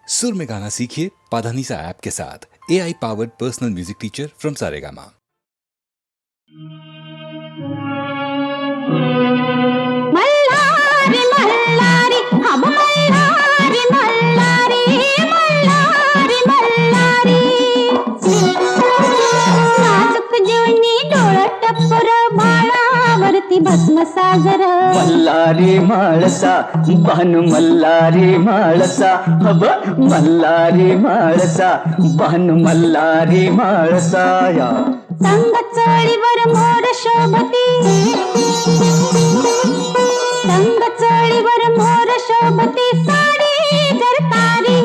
सुर में गाना सीखिए पाधानीसा ऐप के साथ। AI powered personal music teacher from Saregama. Malhari Malhari हम मल्हारी मल्हारी मल्हारी मल्हारी नाजूक जीवनी डोळ टप्पर बाळावरती भस्म सागर मल्हारी माळसा भानु मल्हारी माळसा हब मल्हारी माळसा भानु मल्हारी माळसा या संग चळीवर मोर शोभती संग चळीवर मोर शोभती साडी जरतारी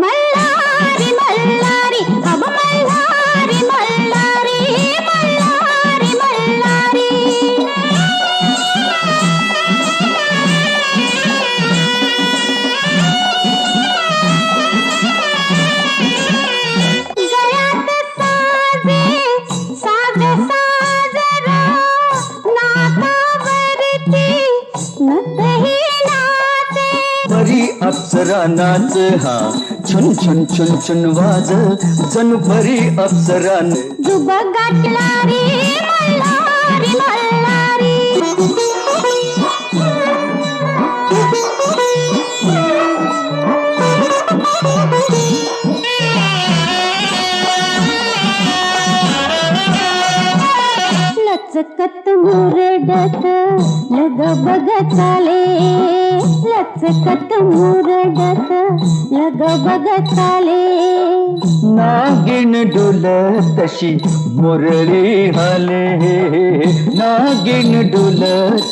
मल्हारी मल्हारी अब मल्हारी मल्हारी मल्हारी मल्हारी गळ्यात साजे साज साजर नाकावरती नतही नाचे परी अप्सरा नाच हा छुन छुन छुन छुन वाज जणू परी अप्सरान जुब गाठला रे मल्हारी मल्हारी लचकत मुरडत लग बग चाले लचकत मुरडत लग बग चाले नागिन डुल तशी मुरली हले नागिन डुल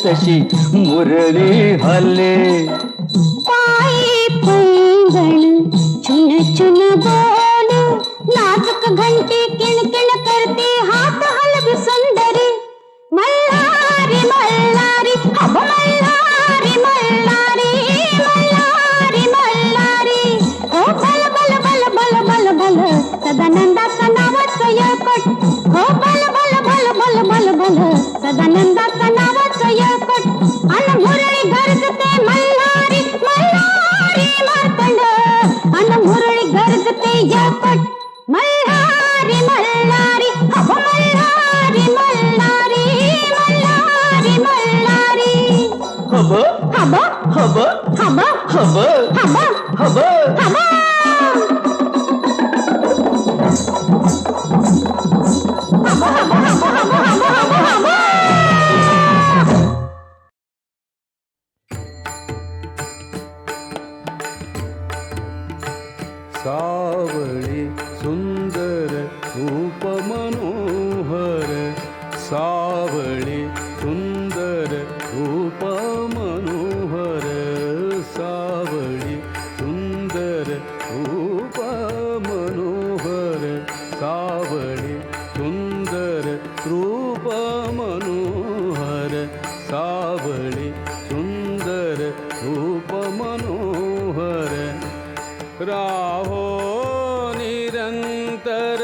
तशी मुरली हले पायी पैंगण चुन चुन बोल नाजुक घंटी किणकिण करते हात हलवी सुंदरी मल्हारी मल्हारी अब मल्हारी मल्हारी मल्हारी मल्हारी हो बल बल बल बल बल बल सदानंदाचा नावाचं यळकट हो बल बल बल बल बल बल सदानंदाचा नावाचं यळकट अन मुरळी गरजते मल्हारी मल्हारी मार्तंड अन मुरळी गरजते यळकट मल्हारी मल्हारी अब मल्हारी मल्हारी मल्हारी मल्हारी हब हब हब हब हब हब हब हब सावळी सुंदर रूप मनोहर सावळी सुंदर रूप मनोहर सावळी सुंदर रूप मनोहर सावळी सुंदर रूप मनोहर सावळी सुंदर रूप मनोहर राहो निरंतर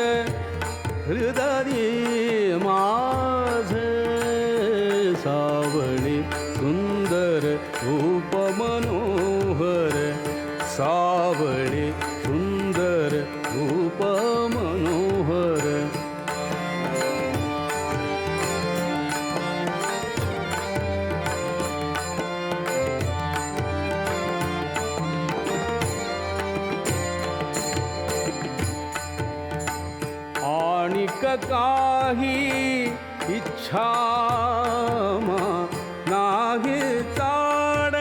हृदय माझे सावळी सुंदर रूप मनोहर सावळी सुंदर रूप मनोहर आणिक काही इच्छा नाही ताड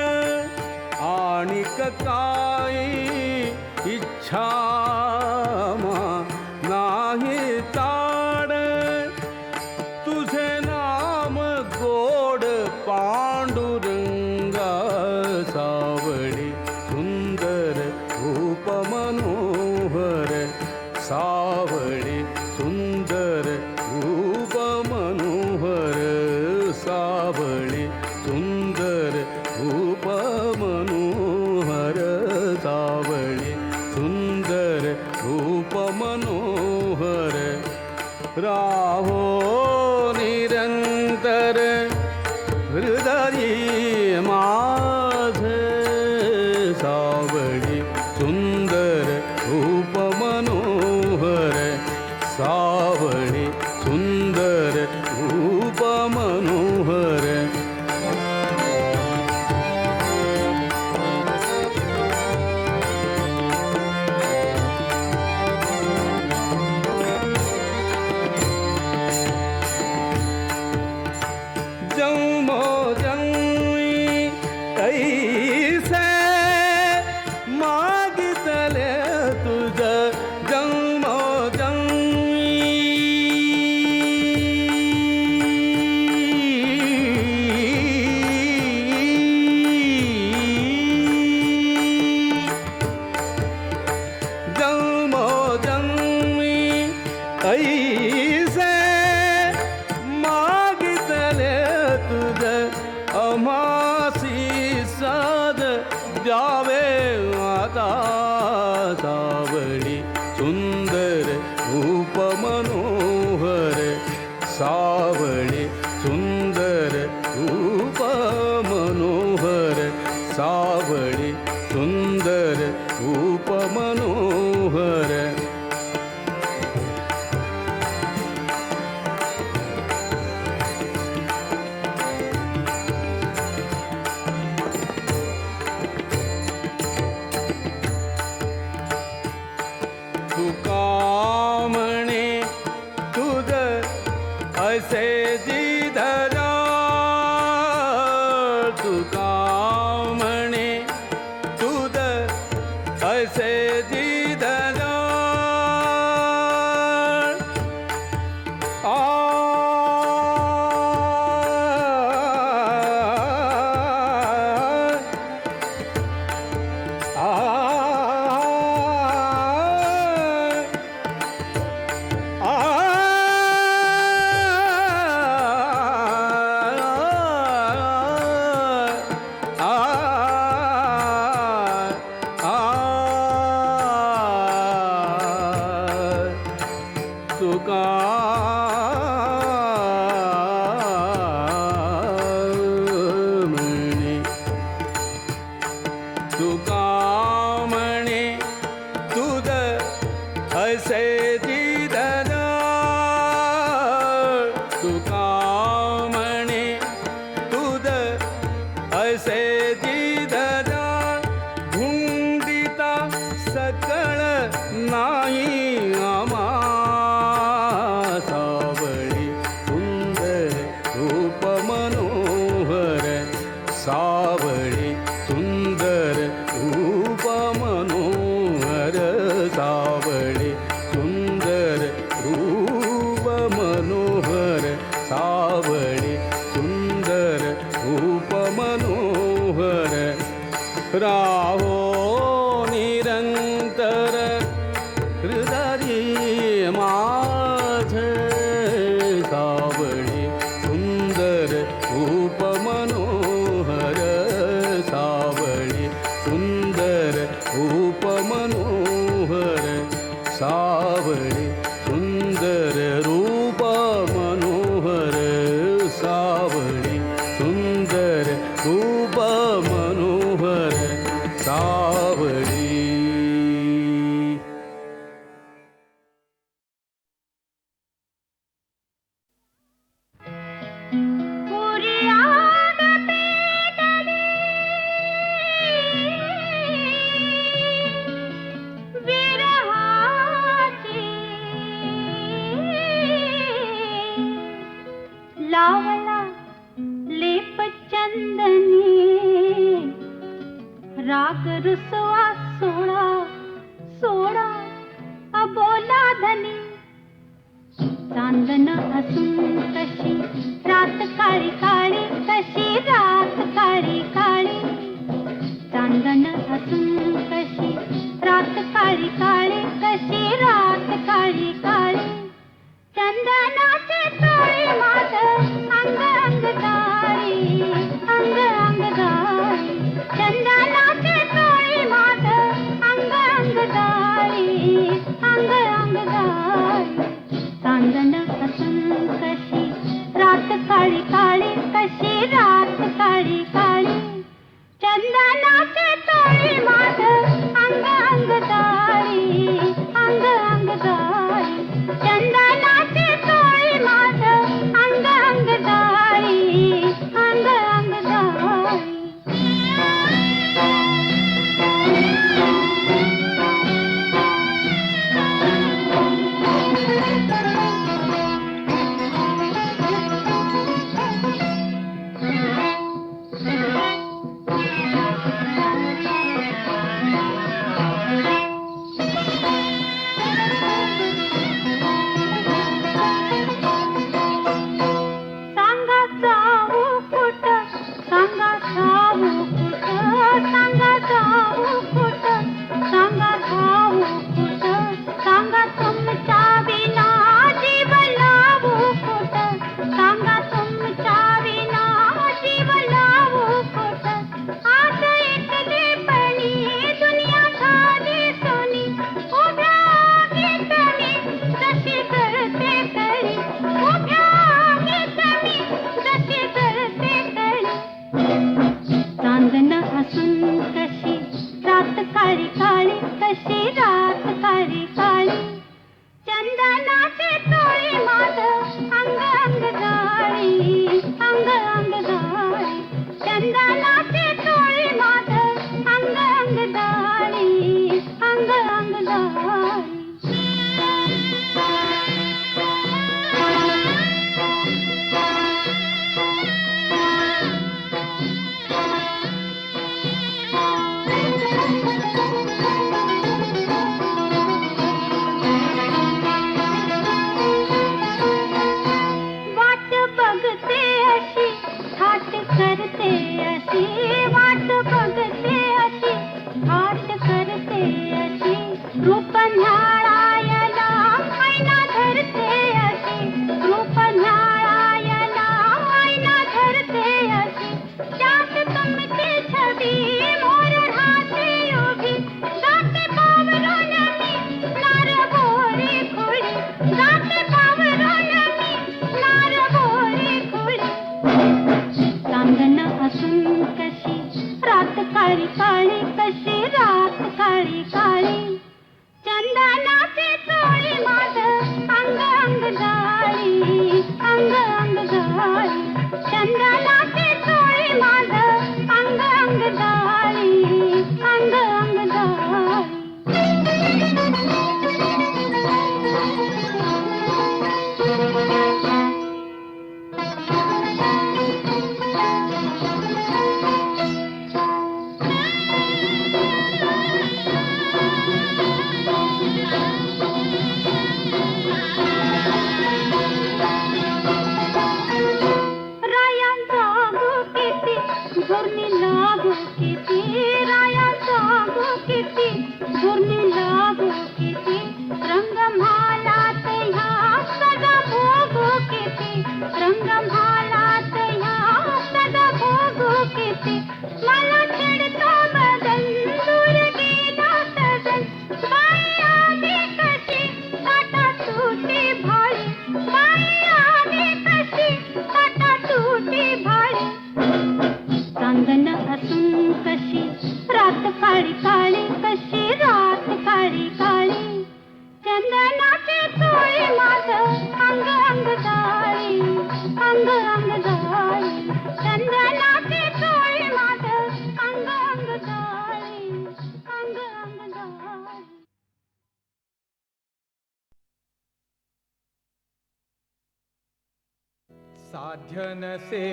आणिक काही इच्छा नाही ताड तुझे नाम गोड पांडुरंगा सावळी सुंदर रूप मनोहर सावळी सुंदर रूप मनोहर सावळी सुंदर रूप मनोहर सावळी सुंदर रूप मनोहर राहो निरंतर हृदय माझे सावळी सुंदर मागितले तुझ जन्मोजन्मी ऐसे मागितले तुझ अमासी साध द्यावे आता सावळी सुंदर रूप मनोहर सावळी सुंदर रूप मनोहर सावळी सुंदर रूप मनोहर तुका म्हणे तुझ असे जिधरा तुका म्हणे तुझ असे जिधरा तुका म्हणे तुका म्हणे तुझ असे जिधरा तुका म्हणे तुझ असे जिधरा धुंडिता सकळ नाही आमा सावळी सुंदर रूप मनोहर सावळी सुंदर रूप मनोहर सावळी सुंदर रूप मनोहर सावळी सुंदर रूप मनोहर राहो निरंतर हृदय माझ सावळी सुंदर रूप मनोहर सावळी सुंदर रूप मनोहर सावळी सुंदर रूप मनोहर सावळी सुंदर रूप मनोहर सावळी पुरी आग पेटली विरहाची लावला लेप चंदनी राग रुसवा सोळा सोळा अबोला धनी चांदन हसून कशी रात काळी काळी कशी रात काळी काळी चांदन हसून कशी रात काळी काळी कशी रात काळी काळी चंदनाचे तोळे मात अंग अंग दारी अंग अंग दारी चंदनाचे तोळे मात अंग अंग दारी अंग अंग दारी चांदन हसून कशी रात काळी काळी कशी रात काळी काळी चंदनाचे तोळे मात अंग अंग दारी अंग अंग दारी चंदनाचे तोळे मात अंग अंग दारी अंग अंग दारी कशी रात काळी काळी चंदनाचे तोळी माझ अंग अंग जाळी अंग अंग जाळी चंदनाचे तोळी माझ अंग अंग जाळी अंग अंग जाळी वाट बघते अशी थाट करते अशी वाट बघते अशी थाट करते अशी रूप न्याळायला ऐना धरते अशी रूप न्याळायला ऐना धरते अशी त्यात तुमची छबी मोर राहते उभी जाते पावरून मी नार भोरी खोडी जाते पावरून मी नार भोरी खोडी चांदण असून कशी रात काळी काळी कशी रात काळी काळी चंदनाचे चोळी माझ अंग अंग जाळी अंग अंग जाळी चंदनाचे चोळी माझ अंग अंग जाळी अंग अंग जाळी राया जागो किती धुर्नी लागो किती राया जागो किती धुर्नी लागो किती रंगमालात ह्या सदा भोगो किती रंगमालात ह्या सदा भोगो किती मला छेडतो बदन दूर गेला सजन बाई आली कशी काटा तुटी भाळी बाई आली कशी काटा तुटी भाळी चांदण असून कशी रात काळी काळी कशी रात काळी काळी चंदनाचे चोळी माझ अंग अंग जाळी अंग अंग जाळी चंदनाचे चोळी माझ अंग अंग जाळी अंग अंग जाळी साध्य नसे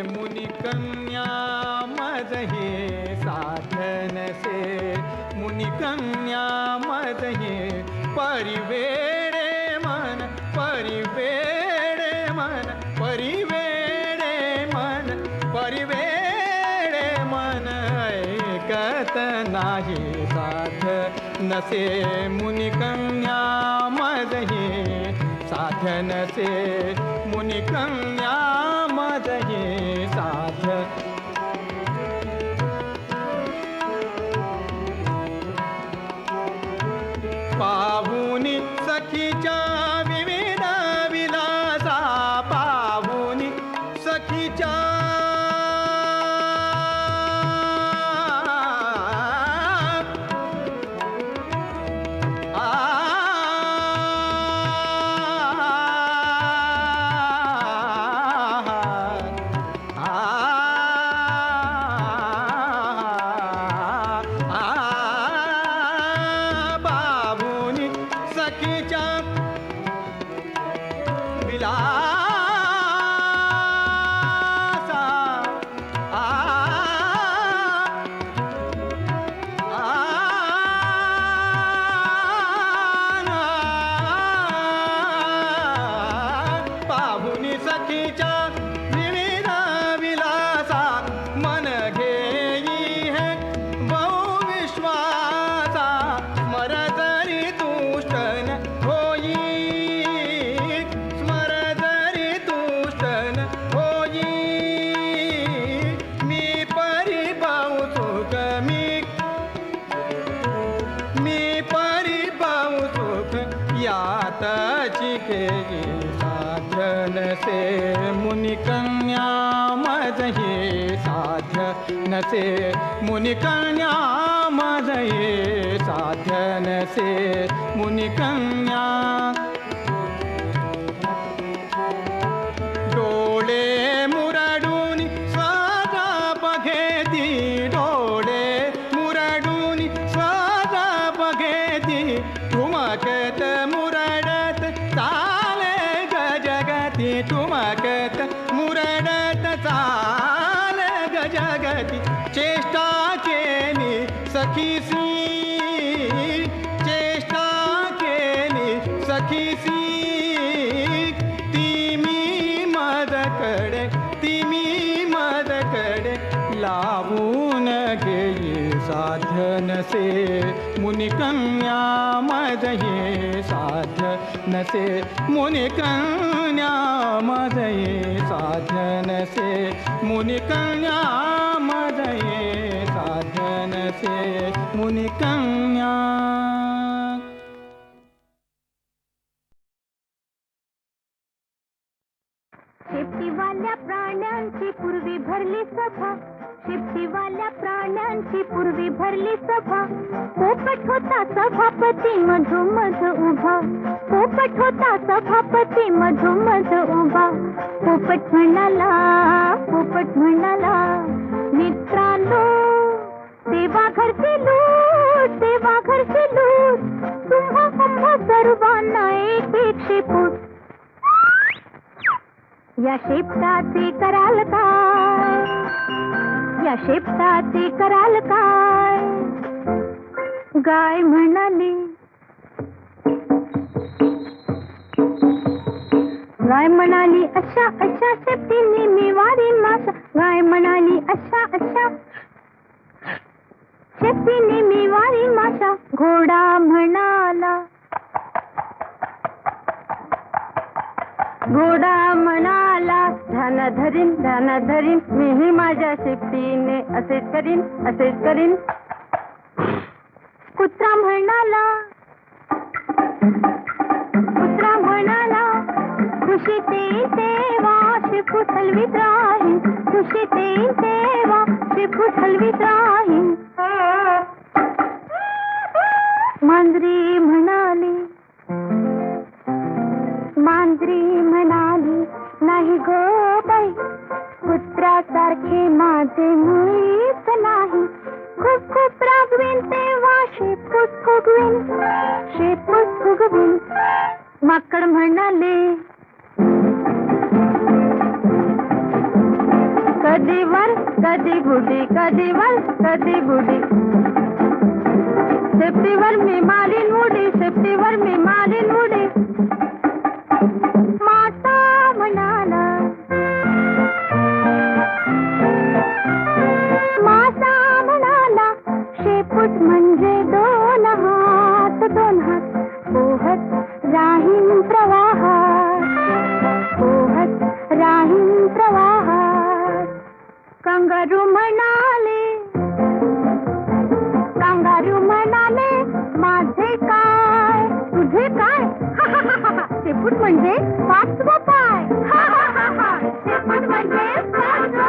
मुनिकन्या मजहे साध्य नसे मुनिकन्या मजहे परिवेडे मन परिवेडे मन परिवेडे मन परिवेडे मन ऐकत नाही साध्य नसे मुनिकन्या मजहे साध्य नसे मुनिकन्या मजहे साध्य पाहुनी सखीच्या विविध विलासा पाहुनी सखीच्या से मुनिकन्या मजहे साध्य न से मुनिकन्या मजहे साध्य साध्य नसे मुनिकन्या डोळे मुरडून स्वतः बघेती डोळे मुरडून स्वतः बघेती ठुमकत मुरडत चाले गजगती ठुमकत मुरडत चाले गजगती चेष्टा केली सखीसी चेष्टा केली सखीसी तिमी मदकडे लावून घेई साध्य नसे मुनिकन्या मजये साध्य नसे मुनिकन्या मजये साध्य नसे मुनिकन्या मजये साध्य नसे मुनिकन्या शेपटीवाल्या प्राण्यांची पूर्वी भरली सभा शेपटीवाल्या प्राण्यांची पूर्वी भरली सभा पोपट होता सभापती मधोमध उभा पोपट होता सभापती मधोमध उभा पोपट म्हणाला मित्रांनो देवा घरची लूट तुम्हा सर्वांना एक एक शेपूट या शेपटाचे कराल काय गाय म्हणाली अशा शेपटीने मी वारीन माशा गाय म्हणाली अशा शेपटीने मी वारीन माशा घोडा म्हणाला ध्यान धरीन मीही माझ्या शेपटीने असेच करीन कुत्रा म्हणाला खुशीत येईन तेव्हा शेपूट हलवीत राहीन मांजरी म्हणाली नाही गो बाई कुत्र्यासारखे माझे मुळीच नाही खूप रागवीन तेव्हा शेपूट फुगवीन माकड म्हणाले कधी वर कधी बुडी शेपटीवर मी मारीन उडी मासा म्हणाला शेपूट म्हणजे दोन हात पोहत राहीन प्रवाहात कंगारू म्हणाले माझे काय तुझे काय शेपूट म्हणजे पाचवा पाय शेपूट म्हणजे पाचवा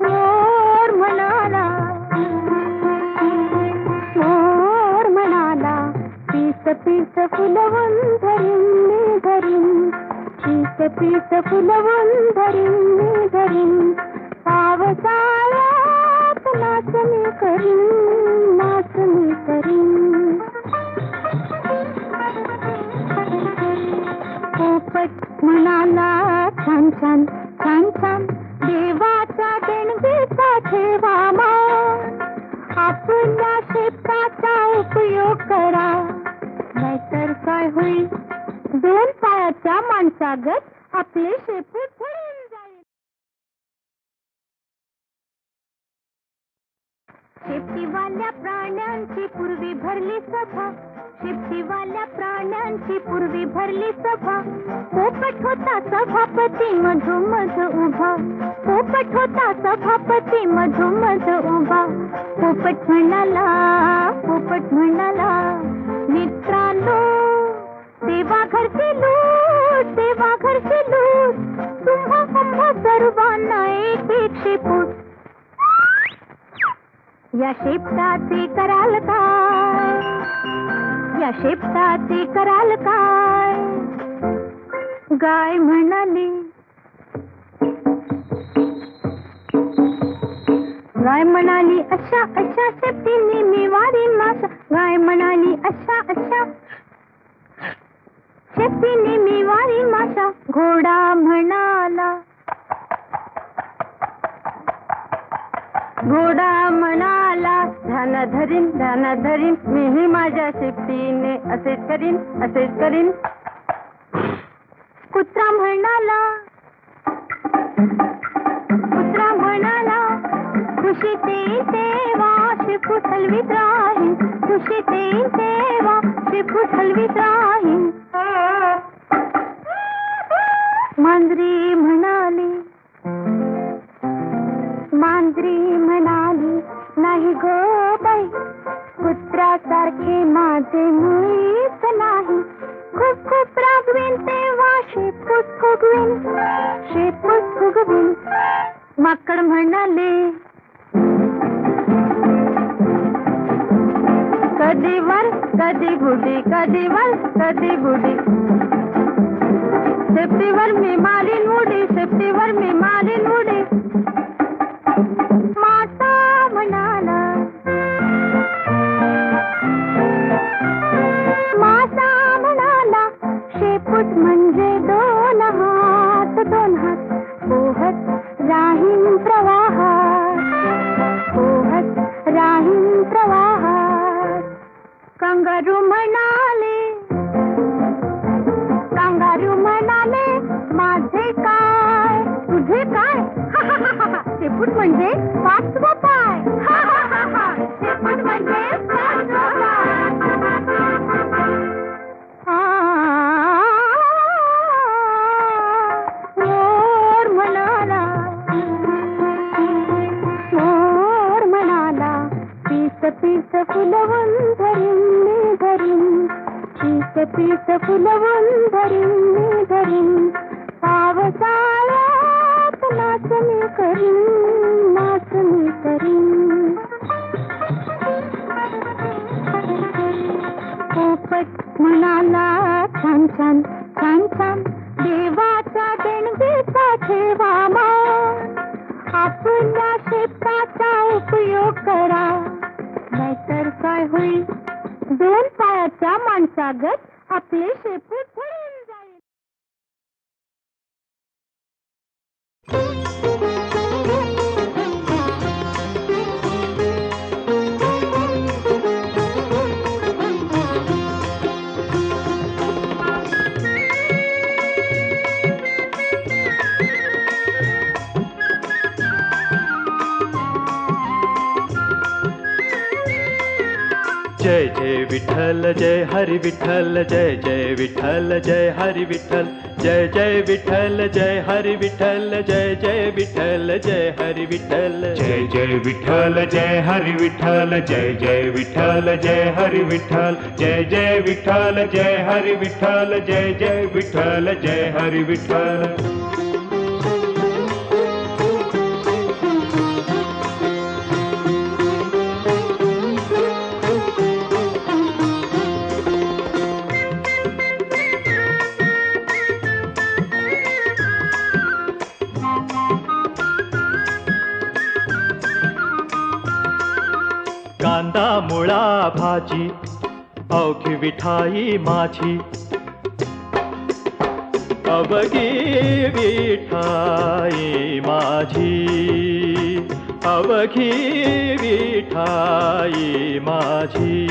मोर म्हणाला पीस फुलवून धरीन पावसाळ्यात नाचणी करीन पोपट म्हणाला छान देवाच्या देणगीचा ठेवा आपल्या शेपटाचा उपयोग करा नाहीतर काय होईल दोन पायाच्या माणसागत आपले शेपूट फुलून जाईल शेपटीवाल्या प्राण्यांची पूर्वी भरली सभा पोपट होता सभापती मधोमध उभा पोपट म्हणाला मित्रांनो देवा घरची लूट तुम्हा सर्वांना एक शेपूट या शेपटाचे कराल काय, या शेपटाचे कराल काय. गाय म्हणाली, गाय म्हणाली अशा अशा शेपटीने मी वारीन माशा. गाय म्हणाली अशा अशा शेपटीने मी वारीन माशा. घोडा म्हणाला, घोडा म्हणाला ध्यान धरीन मीही माझ्या शेपटीने असेच करीन, असेच करीन. कुत्रा म्हणाला, कुत्रा म्हणाला खुशीत येईन तेव्हा शेपूट हलवीत राहीन, खुशीत येईन तेव्हा शेपूट हलवीत राहीन. मांजरी म्हणाली, मांजरी म्हणाली नाही गो बाई, कुत्र्यासारखे माझे मुळीच नाही. खूप खूप रागवीन तेव्हा शेपूट फुगवीन, शेपूट फुगवीन. माकड म्हणाले, कधी वर कधी बुडी, कधी वर कधी बुडी. शेपटीवर मी मारीन उडी, शेपटीवर मी मारीन उडी. मासा म्हणाला, मासा म्हणाला शेपूट म्हणजे दोन हात, दोन हात पोहत राहीन प्रवाहात, पोहत राहीन प्रवाहात. कंगारू म्हणाले, कंगारू म्हणाले माझे काय तुझे काय. शेपूट म्हणजे पाचवा पाय, शेपूट म्हणजे पाचवा पाय. मोर म्हणाला, मोर म्हणाला पीस पीस फुलवून धरीन मी धरीन, पीस पीस फुलवून धरीन मी धरीन. पावसाळ्यात नाच मी करीन, नाच मी करीन. पोपट म्हणाला छान छान छान छान देवाच्या देणगीचा ठेवा मान. आपल्या शेपटाचा उपयोग करा, नाहीतर काय होईल दोन पायाच्या माणसागत आपले शेपूट पडून जाईल. जय जय विठ्ठल जय हरी विठ्ठल, जय जय विठ्ठल जय हरी विठ्ठल, जय जय विठ्ठल जय हरी विठ्ठल, जय जय विठ्ठल जय हरी विठ्ठल. जय जय विठ्ठल जय हरी विठ्ठल, जय जय विठ्ठल जय हरी विठ्ठल, जय जय विठ्ठल जय हरी विठ्ठल, जय जय विठ्ठल जय हरी विठ्ठल. कांदा मुळा भाजी अवघी विठाई माझी, अवघी विठाई माझी, अवघी विठाई माझी.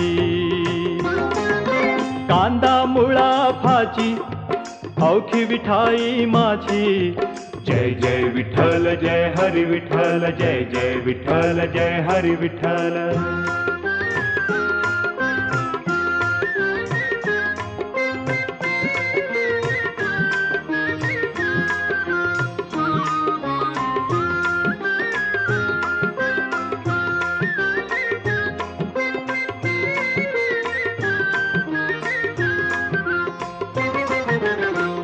कांदा मुळा भाजी अवघी विठाई माझी. जय जय विठ्ठल जय हरी विठ्ठल, जय जय विठ्ठल जय हरी विठ्ठल.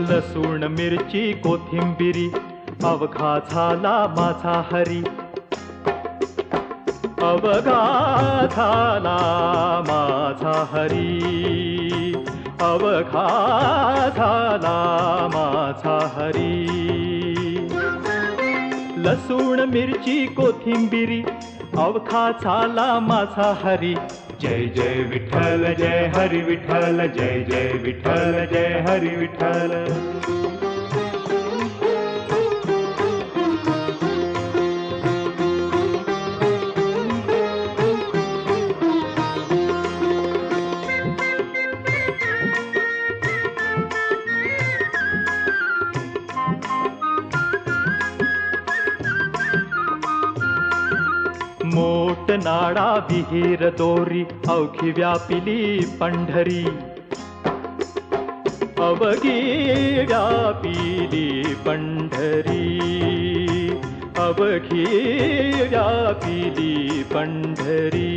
लसूण मिरची कोथिंबिरी अवघा झाला माझा हरी, अवघा झाला माझा हरी, अवघा झाला माझा हरी. लसूण मिरची कोथिंबिरी अवघा झाला माझा हरी. जय जय विठ्ठल जय हरी विठ्ठल, जय जय विठ्ठल जय हरी विठ्ठल. मोठ नाडा विहीर दोरी अवघी व्यापिली पंढरी, अवघी व्यापिली पंढरी, अवघी व्यापिली पंढरी.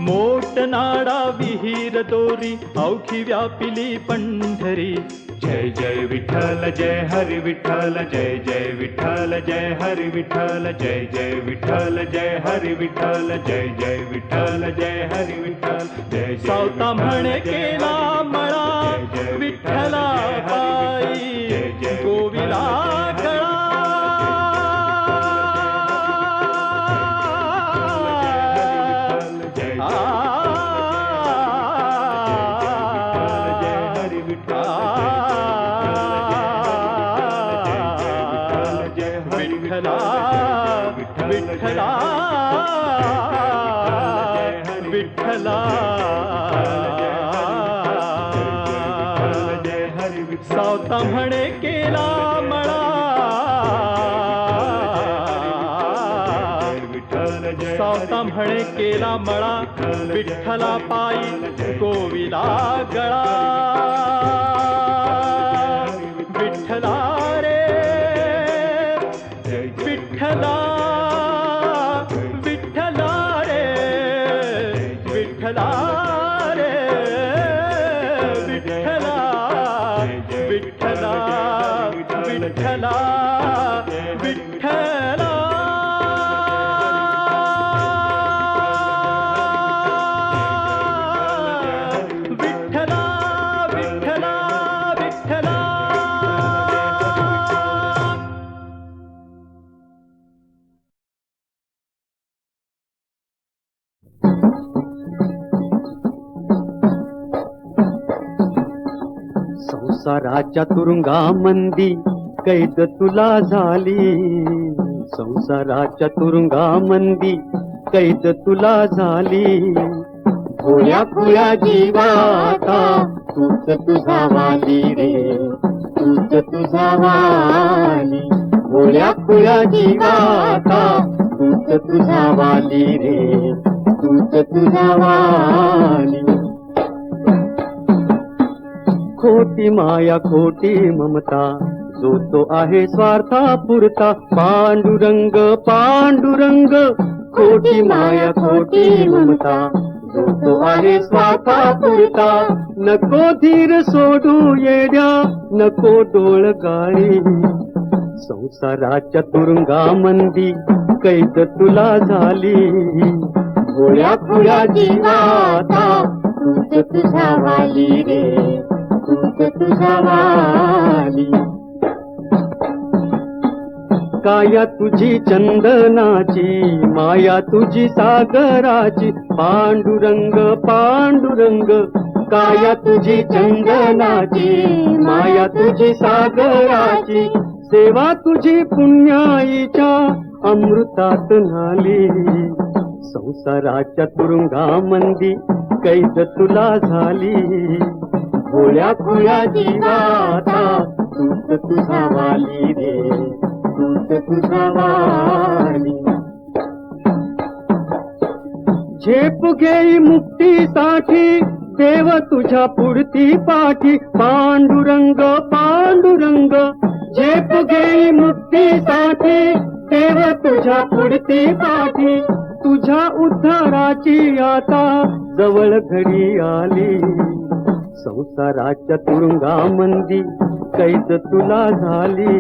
मोठ नाडा विहीर दोरी अवघी व्यापिली पंढरी. जय जय विठ्ठल जय हरी विठ्ठल, जय जय विठ्ठल जय हरी विठ्ठल, जय जय विठ्ठल जय हरी विठ्ठल, जय जय विठ्ठल जय हरी विठ्ठल. जय सावता म्हणे केला मळा विठ्ठला पायी गोविला गळा. विठ्ठला विठ्ठला सावता म्हणे केला मळा सावता म्हणे केला मळा विठ्ठला पायी गोविला गळा. विठ्ठला रे विठ्ठला विठ्ठला रे विठ्ठला रे विठ्ठला विठ्ठला विठ्ठला विठ्ठला. विठ्ठला विठ्ठला विठ्ठला. संसाराच्या तुरुंगामंदी कैद तुला झाली, संसाराच्या तुरुंगामंदी कैद तुला झाली. भोळ्या खुळ्या जीवाता तूच तुझा वाली रे, तूच तुझा वाली. भोळ्या खुळ्या जीवाता तूच तुझा वाली रे, तूच तुझा वाली. खोटी माया खोटी ममता जो तो आहे स्वार्था पुरता. पांडुरंग पांडुरंग खोटी माया खोटी ममता जो तो आहे स्वार्था पुरता. नको धीर सोडू येड्या नको डोळ गाळी, संसाराच्या तुरुंगामंदी कैद तुला झाली. भोळ्या खुळ्या जीवाता तूच तुझा वाली रे, तूच तुझा वाली. काया तुझी चंदनाची माया तुझी सागराची. पांडुरंग पांडुरंग काया तुझी चंदनाची माया तुझी सागराची. सेवा तुझी पुण्याईच्या अमृतात न्हाली. संसाराच्या तुरुंगामंदी कैद तुला झाली. भोळ्या खुळ्या जीवाता तूच तुझा वाली रे, तूच तुझा वाली. झेप घेई मुक्तीसाठी देव तुझ्या पुढती पाठी. पांडुरंग पांडुरंग झेप घेई मुक्तीसाठी देव तुझ्या पुढती पाठी. तुझ्या उद्धाराची आता जवळ घडी आली. संसाराच्या तुरुंगामंदी कैद तुला झाली,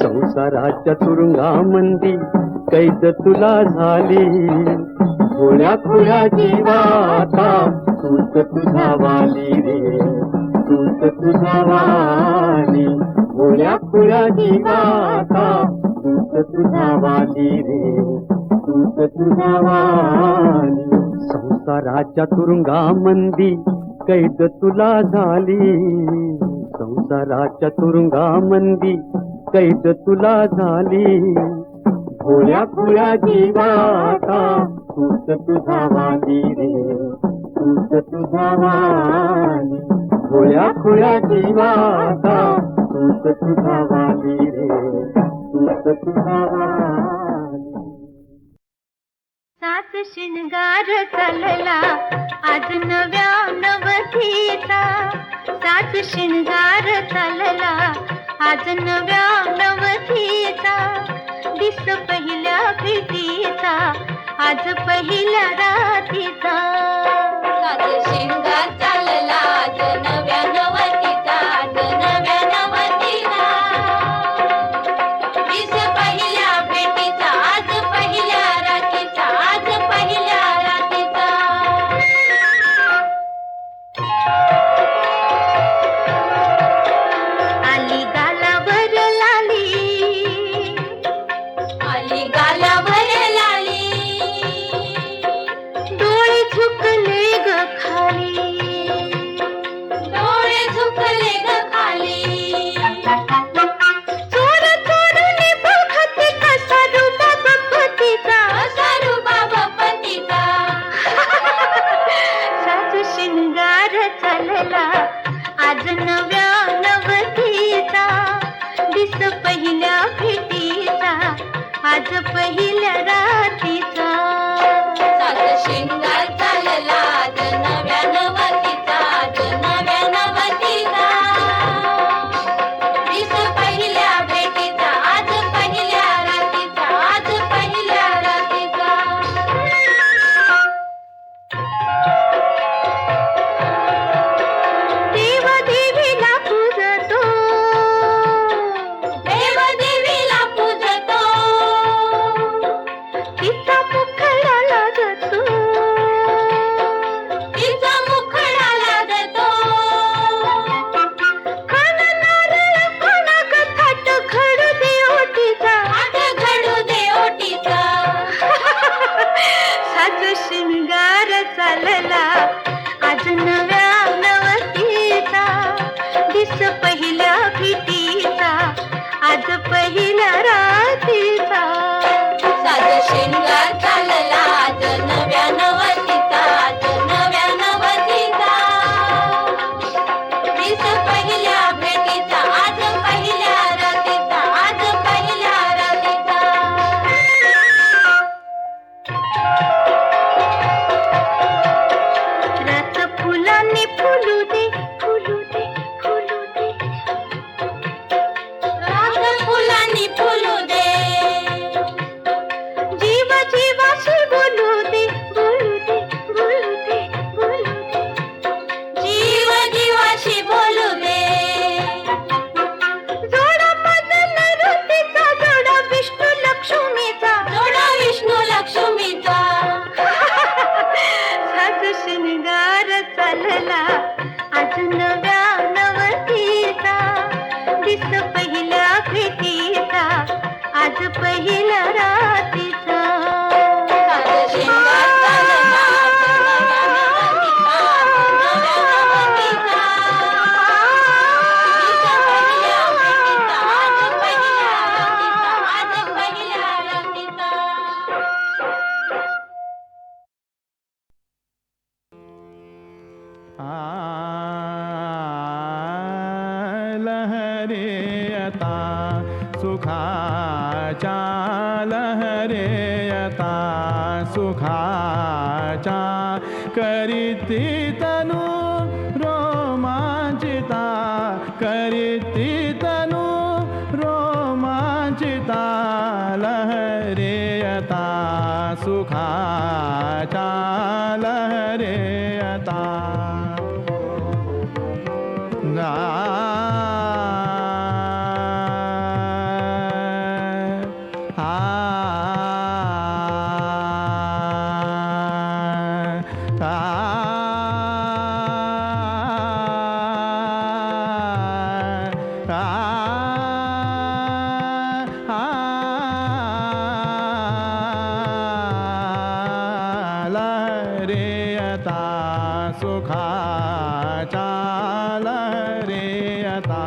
संसाराच्या तुरुंगामंदी कैद तुला झाली. भोळ्या खुळ्या जीवाता तूच तुझा वाली रे, तूच तुझा वाली. भोळ्या खुळ्या जीवाता तूच तुझा वाली रे, तूच तुझा वाली. संसाराच्या तुरुंगामंदी कैद तुला झाली, संसाराच्या तुरुंगामंदी कैद तुला झाली. भोळ्या खुळ्या जीवाता तूच तुझा वाली रे, तूच तुझा वाली. भोळ्या खुळ्या जीवाता तूच तुझा वाली रे, तूच तुझा वाली. सात शिंगार चालला आज नव्या नवतीचा, सात शिंगार चालला आज नव्या नवतीचा. दिस पहिल्या भेटीचा आज पहिल्या रातीचा, सात शिंगार चालला आज नव्या नवतीचा, आज नव्या नवतीचा. दिस पहिल्या भेटीचा आज पहिल्या रातीचा, आज पहिल्या रातीचा. आली गालावर लाली, आली गालावर लाली. डोळे झुकले ग खाली, डोळे झुकले ग खाली. चोर चोरुनी बघते कसा रुबाब पतीचा, कसा रुबाब पतीचा. सात शिंगार चालला आज नव्या नवतीचा, दिस पहिल्या भेटीचा आज पहिल्या रातीचा. सात शिंगार चालला आज नव्या नवतीचा, आज नव्या नवतीचा. दिस पहिल्या भेटीचा आज पहिल्या रातीचा, आज पहिल्या रातीचा. देव देवीला पूजतो, देव देवीला पूजतो. तिचा मुखडा लागतो, तिचा मुखडा लागतो. खान नारळ खाना ग थाट घडू दे ओटीचा, थाट घडू दे ओटीचा. सात शिंगार चालला आज नव्या नवतीचा, दिस पहिल्या भेटीचा आज पहिल्या रातीचा. सात शिंगार चालला आज नव्या नवतीचा, आज नव्या नवतीचा. दिस पहिल्या भेटीचा आज पहिल्या रातीचा, आज पहिल्या रातीचा. रात फुलांनी फुलू दे, फुलू दे, फुलू दे. रात फुलांनी फुलू दे. जीव जीवाशी बोलू दे, बोलू दे, बोलू दे, बोलू दे. जीव जीवाशी बोलू दे. जोडा बदल ऋतीचा, जोडा विष्णू लक्ष्मीचा, जोडा विष्णू लक्ष्मीचा. सात शिंगार चालला आज नव्या नवतीचा, दिस पहिल्या भेटीचा आज पहिल्या रातीचा. सात शिंगार चालला आज नव्या नवतीचा, नव्या नवतीचा. दिस पहिल्या भेटीचा आज पहिल्या रातीचा, आज पहिल्या रातीचा. लहरेयता सुखाच्या, लहरेयता सुखाच्या. करीती तनु रोमांचिता, करीती तनु रोमांचिता. लहरेयता सुखाच्या, लहरेयता. लहरेयता सुखाच्या लहरेयता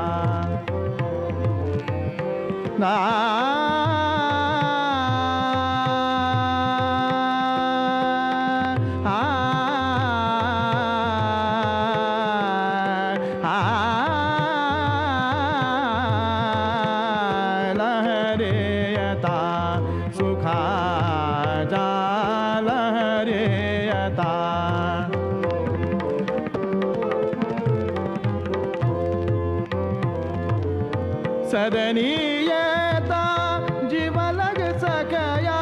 लहरेयता सुखाच्या लहरेयता सदनीयता जीव लग सकया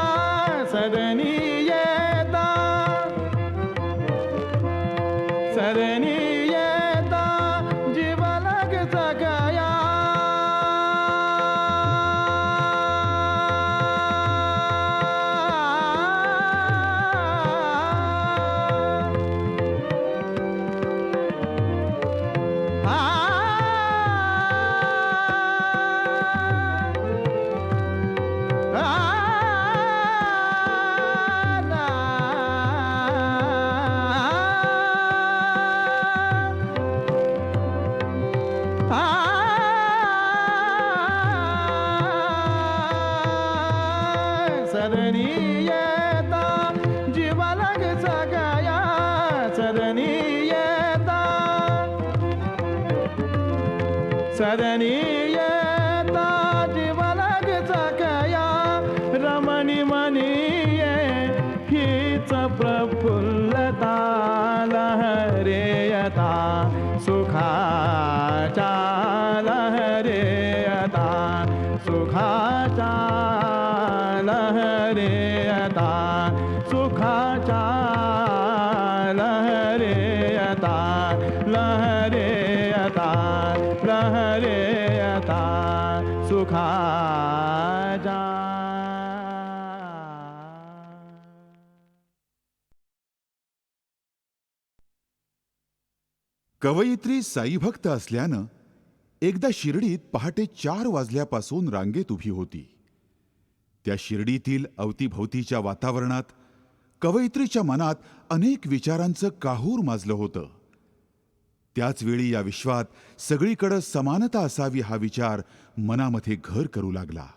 सदनीयता सदनीयता जीव लग सकया सदनीयता जीव लग सकया सदनीयता सदनीयता जीव लग सकया रमणी मनीये हीच प्रफुल्लता लहरेयता सुखाच्या लहरेयता सुखाच्या लहरेयता सुखाच्या लहरेयता लहरेयता लहरेयता सुखाच्या कवयित्री साईभक्त असल्यानं एकदा शिर्डीत पहाटे 4 वाजल्यापासून रांगेत उभी होती. त्या शिर्डीतील अवतीभोवतीच्या वातावरणात कवयित्रीच्या मनात अनेक विचारांचं काहूर माजलं होतं. त्याचवेळी या विश्वात सगळीकडं समानता असावी हा विचार मनामध्ये घर करू लागला.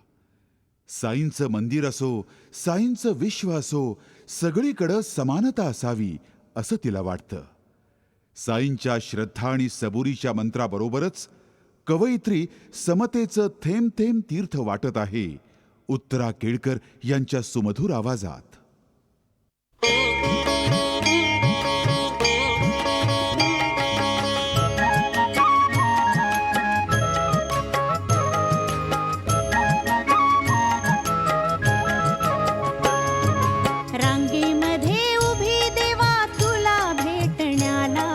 साईंचं मंदिर असो, साईंचं विश्व असो, सगळीकडं समानता असावी असं तिला वाटतं. साईंच्या श्रद्धा आणि सबुरीच्या मंत्राबरोबरच कवयित्री समतेचं थेंब थेंब तीर्थ वाटत आहे उत्तरा केळकर यांच्या सुमधुर आवाजात. रांगेमध्ये उभी देवा तुला भेटण्याला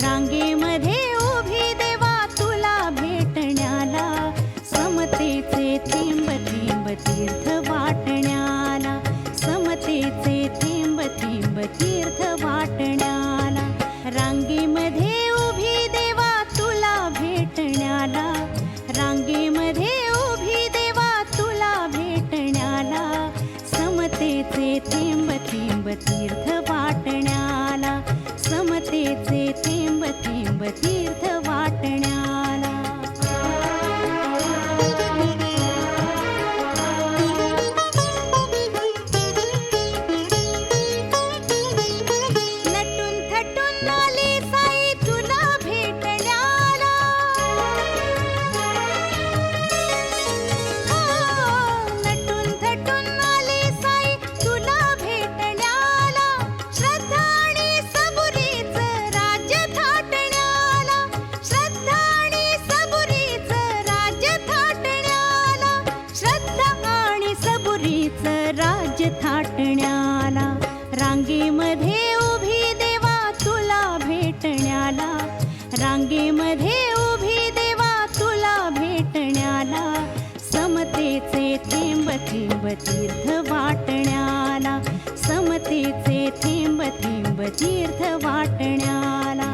रांगेमध्ये उभी देवा तुला भेटण्याला समतेचे थेंब थेंब तीर्थ वाटण्याला समतेचे थेंब थेंब तीर्थ वाटण्याला रांगेमध्ये उभी देवा तुला भेटण्याला रांगेमध्ये उभी देवा तुला भेटण्याला समतेचे थेंब थेंब तीर्थ वाटण्याला समतेचे थेंब थेंब तीर्थ वाटण्याला नटून थटून आली साई तुला भेटण्याला नटून थटून आली साई तुला भेटण्याला श्रद्धा आणि सबुरीचं राज्य थाटण्याला श्रद्धा आणि सबुरीचं राज्य थाटण्याला श्रद्धा आणि सबुरीचं राज्य थाटण्याला रांगेमध्ये उभी देवा तुला भेटण्याला रांगेमध्ये उभी देवा तुला भेटण्याला समतेचे थेंब थेंब थेंब तीर्थ वाटण्याला, समतेचे थेंब थेंब तीर्थ वाटण्याला.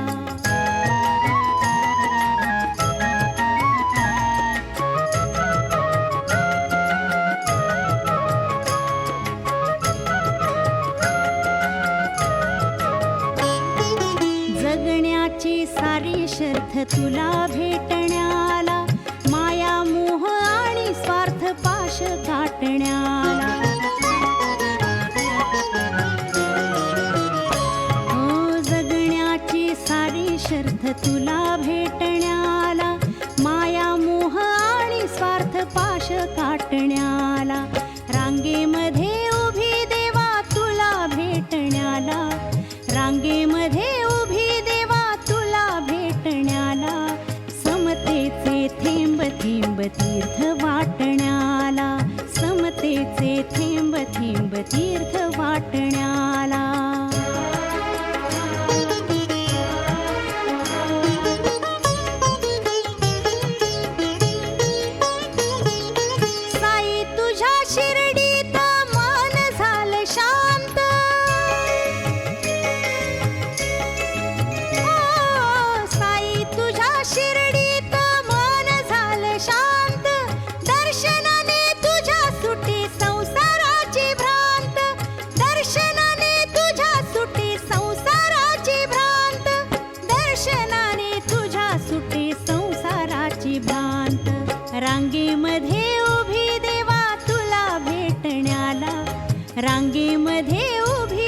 जगण्याची सारी शर्थ तुला भेटण्याला, माया मोह आणि स्वार्थ पाश काटण्याला. हो जगण्याची सारी शर्थ तुला भेटण्याला, माया मोह आणि स्वार्थ पाश काटण्याला. रांगेमध्ये उभी देवा तुला भेटण्याला, रांगेमध्ये उभी देवा तुला भेटण्याला. समतेचे थेंब थेंब तीर्थ वाटण्याला, समतेचे थेंब थेंब तीर्थ वाटण्याला. साई तुझ्या शिर्डीत मन झालं शांत, ओ साई तुझ्या शिर्डीत मन झालं शांत. दर्शनाने तुझ्या सुटी संसाराची भ्रांत, दर्शनाने तुझ्या सुटी संसाराची भ्रांत, दर्शनाने तुझ्या सुटी संसाराची भ्रांत. रांगेमध्ये उभी देवा तुला भेटण्याला, रांगेमध्ये उभी